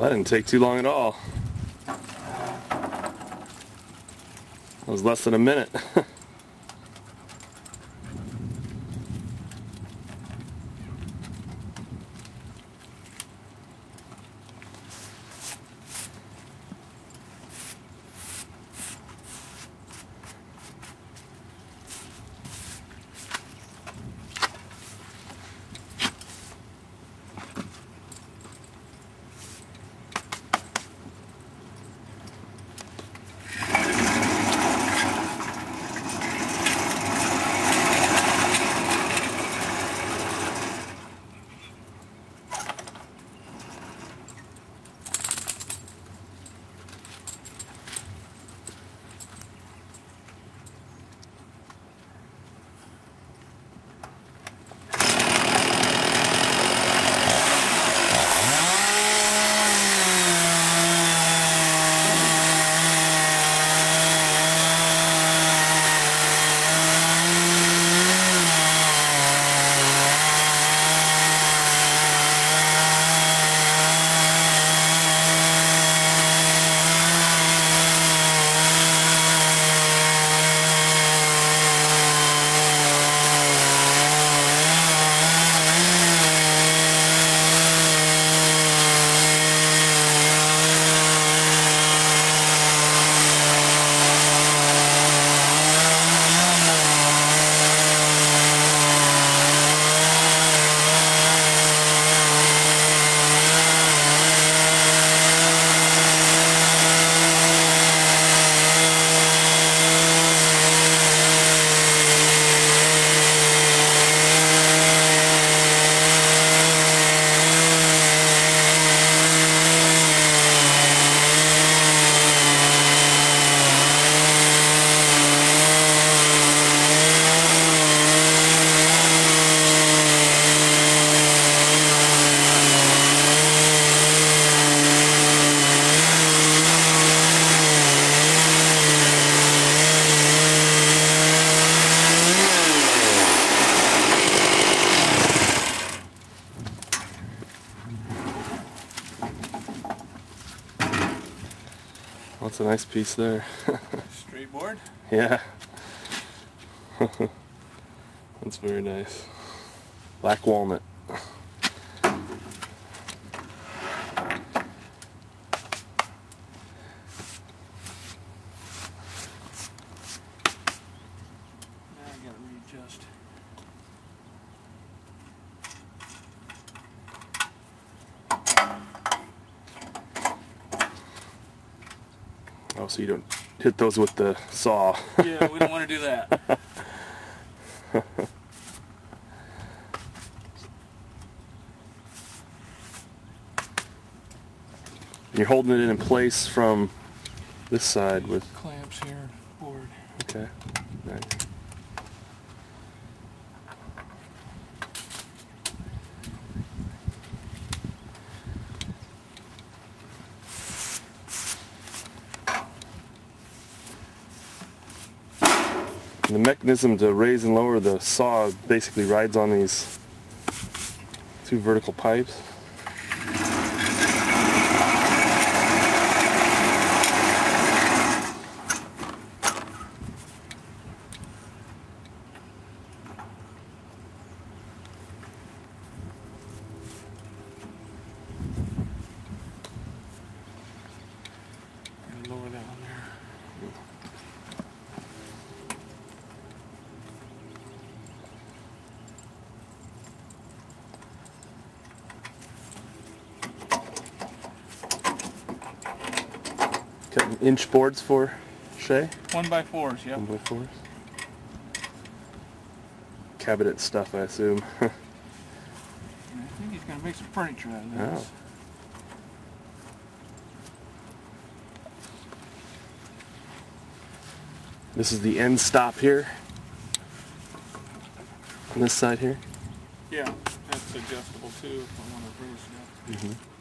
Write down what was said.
Well, that didn't take too long at all. That was less than a minute. That's a nice piece there. Straight board? Yeah. That's very nice. Black walnut. Now I gotta readjust. Oh, so you don't hit those with the saw. Yeah, we don't want to do that. You're holding it in place from this side with Clamps here, board. okay. Nice. The mechanism to raise and lower the saw basically rides on these two vertical pipes. Lower that one there. Cutting inch boards for Shay? 1x4s, yep. 1x4s. Cabinet stuff, I assume. I think he's going to make some furniture out of this. Oh. This is the end stop here. On this side here. Yeah, that's adjustable too if I want to raise it up. Mm-hmm.